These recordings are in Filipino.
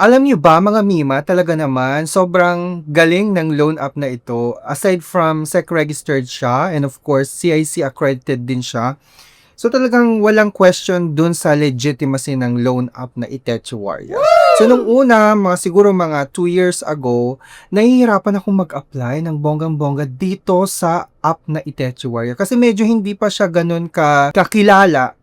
Alam niyo ba mga Mima, talaga naman sobrang galing ng loan app na ito. Aside from SEC registered siya and of course CIC accredited din siya. So talagang walang question dun sa legitimacy ng loan app na Itechuaria. So nung una, siguro mga 2 years ago, nahihirapan akong mag-apply ng bonggang-bongga dito sa app na Itechuaria. Kasi medyo hindi pa siya ganun kakilala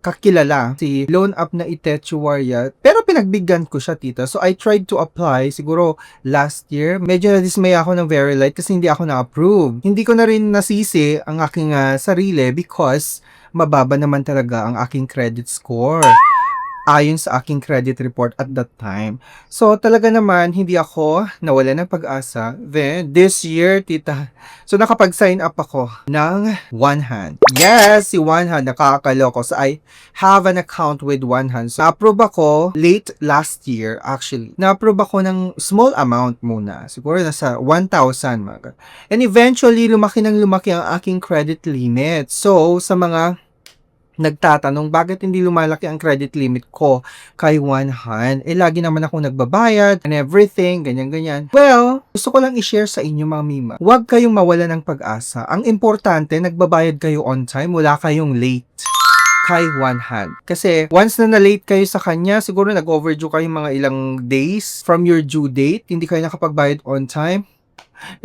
si loan app na Itechuaria. Pero pinagbigyan ko siya, tita. So I tried to apply siguro last year. Medyo na-dismay ako ng very light kasi hindi ako na-approve. Hindi ko na rin nasisi ang aking sarili because mababa naman talaga ang aking credit score ayon sa aking credit report at that time. So, talaga naman, hindi ako nawala ng pag-asa. Then, this year, tita, so nakapag-sign up ako ng One Hand. Yes, si One Hand, nakakaloko. So, I have an account with One Hand. So, na-approve ako late last year, actually. Na-approve ako ng small amount muna. Siguro nasa 1,000. And eventually, lumaki ang aking credit limit. So, sa mga nagtatanong bakit hindi lumalaki ang credit limit ko kay One Hand. Lagi naman ako nagbabayad and everything, ganyan-ganyan. Well, gusto ko lang i-share sa inyo mga Mima. Huwag kayong mawala ng pag-asa. Ang importante, nagbabayad kayo on time, wala kayong late kay One Hand. Kasi once na na-late kayo sa kanya, siguro nag-overdue kayo mga ilang days from your due date, hindi kayo nakapagbayad on time,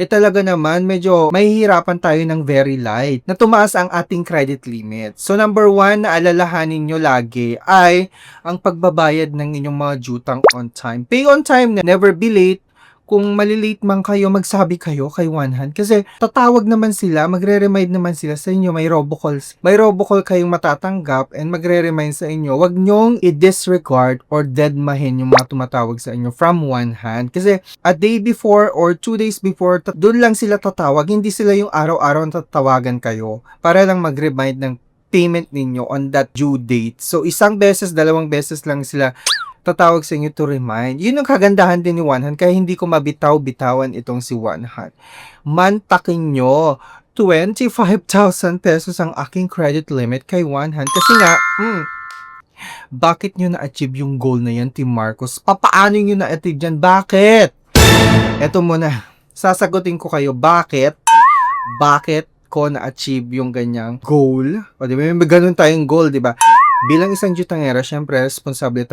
talaga naman medyo mahihirapan tayo ng very light na tumaas ang ating credit limit. So number 1 na alalahanin nyo lagi ay ang pagbabayad ng inyong mga jutang on time. Pay on time, never be late. Kung malilate man kayo, magsabi kayo kay One Hand. Kasi tatawag naman sila, magre-remind naman sila sa inyo, may robocalls. May robocall kayong matatanggap and magre-remind sa inyo. Huwag nyong i-disregard or deadmahin yung mga tumatawag sa inyo from One Hand. Kasi a day before or 2 days before, doon lang sila tatawag. Hindi sila yung araw-araw tatawagan kayo para lang mag-remind ng payment ninyo on that due date. So, isang beses, dalawang beses lang sila tatawag sa inyo to remind. Yun ang kagandahan din ni One Hand, kaya hindi ko mabitaw-bitawan itong si One Hand. Mantakin nyo, 25,000 pesos ang aking credit limit kay One Hand. Kasi nga, bakit nyo na-achieve yung goal na yan, Team Marcos? Paano nyo na-achieve yan? Bakit? Eto muna, sasagutin ko kayo, bakit ko na-achieve yung ganyang goal? O di ba, may ganun tayong goal, di ba? Bilang isang jutangera, syempre, responsable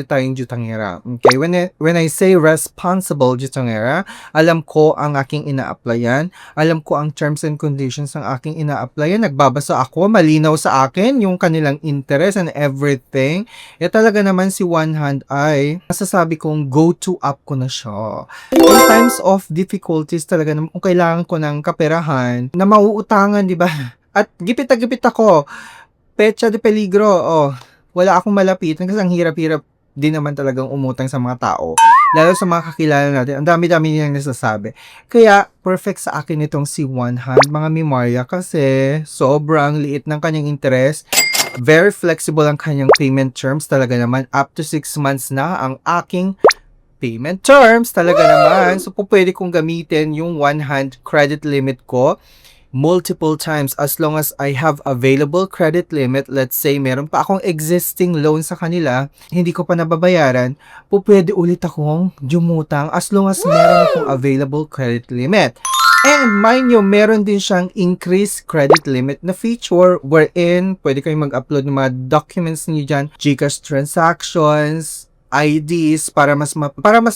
tayong jutangera. Okay? When I say responsible jutangera, alam ko ang aking ina-applyan. Alam ko ang terms and conditions ng aking ina-applyan. Nagbabasa ako, malinaw sa akin yung kanilang interest and everything. Talaga naman si One Hand ay masasabi kong go-to app ko na siya. In times of difficulties talaga naman, kung kailangan ko ng kaperahan na mauutangan, di ba? At gipit ako. Pecha de peligro, wala akong malapitan kasi ang hirap-hirap din naman talagang umutang sa mga tao. Lalo sa mga kakilala natin, ang dami-dami nilang nasasabi. Kaya, perfect sa akin itong si One Hand, mga Mimaria, kasi sobrang liit ng kanyang interest. Very flexible ang kanyang payment terms. Talaga naman, up to 6 months na ang aking payment terms. Talaga naman. So, pwede kong gamitin yung One Hand credit limit ko multiple times as long as I have available credit limit. Let's say meron pa akong existing loan sa kanila, hindi ko pa nababayaran, pwede ulit akong jumutang as long as meron akong available credit limit. And mind nyo, meron din siyang increased credit limit na feature wherein pwede kayong mag-upload ng mga documents niyo dyan, GCash transactions, IDs para mas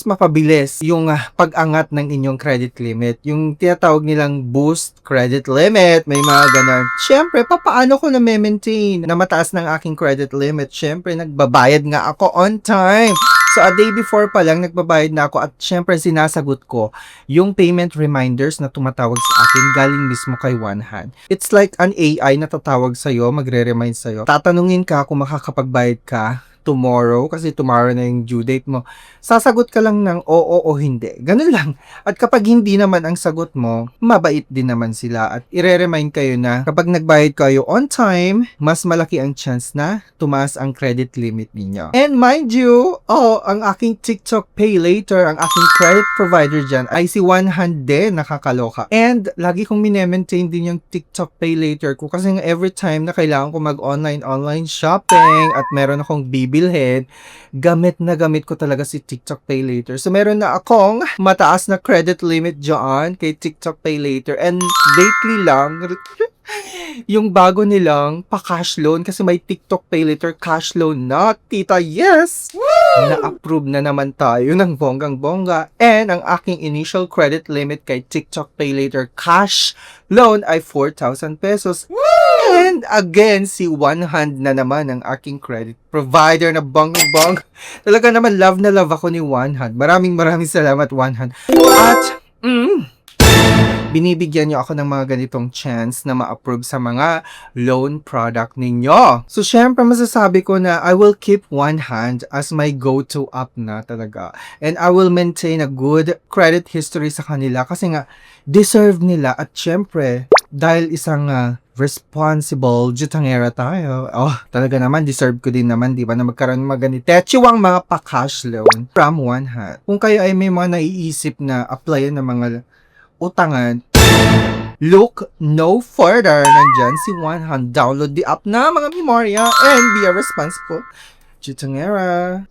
mapabilis yung pag-angat ng inyong credit limit. Yung tinatawag nilang boost credit limit, may mga ganun. Siyempre, paano ko na-maintain na mataas ng aking credit limit? Siyempre, nagbabayad nga ako on time. So, a day before pa lang, nagbabayad na ako at syempre, sinasagot ko yung payment reminders na tumatawag sa akin galing mismo kay One Hand. It's like an AI na tatawag sa'yo, magre-remind sa'yo. Tatanungin ka kung makakapagbayad ka tomorrow, kasi tomorrow na yung due date mo. Sasagot ka lang ng oo o hindi. Ganun lang. At kapag hindi naman ang sagot mo, mabait din naman sila at ire-remind kayo na kapag nagbayad kayo on time, mas malaki ang chance na tumaas ang credit limit ninyo. And mind you, ang aking TikTok Pay Later, ang aking credit provider dyan ay si One Hand din, nakakaloka. And lagi kong minemaintain din yung TikTok Pay Later ko kasi every time na kailangan ko mag-online shopping at meron akong bibilhin, gamit na gamit ko talaga si TikTok Pay Later. So, meron na akong mataas na credit limit dyan kay TikTok Pay Later. And lately lang, yung bago nilang pa-cash loan kasi may TikTok Pay Later cash loan na. Tita, yes! Na-approve na naman tayo ng bonggang-bongga. And ang aking initial credit limit kay TikTok Pay Later cash loan ay 4,000 pesos. And again, si One Hand na naman ang aking credit provider na bonggang-bong. Talaga naman love na love ako ni One Hand. Maraming salamat, One Hand. At, binibigyan niyo ako ng mga ganitong chance na ma-approve sa mga loan product ninyo. So, syempre, masasabi ko na I will keep One Hand as my go-to app na talaga. And I will maintain a good credit history sa kanila kasi nga, deserve nila. At syempre, dahil isang responsible jutangera tayo. Oh, talaga naman, deserve ko din naman, di ba, na magkaroon ng mga ganitetsywang mga pa-cash loan from One Hand. Kung kayo ay may mga naiisip na applyan ng mga utangan, look no further. Nandyan si One Hand. Download the app na, mga memorya, and be a responsible jutangera.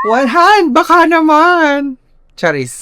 One Hand, baka naman. Charis.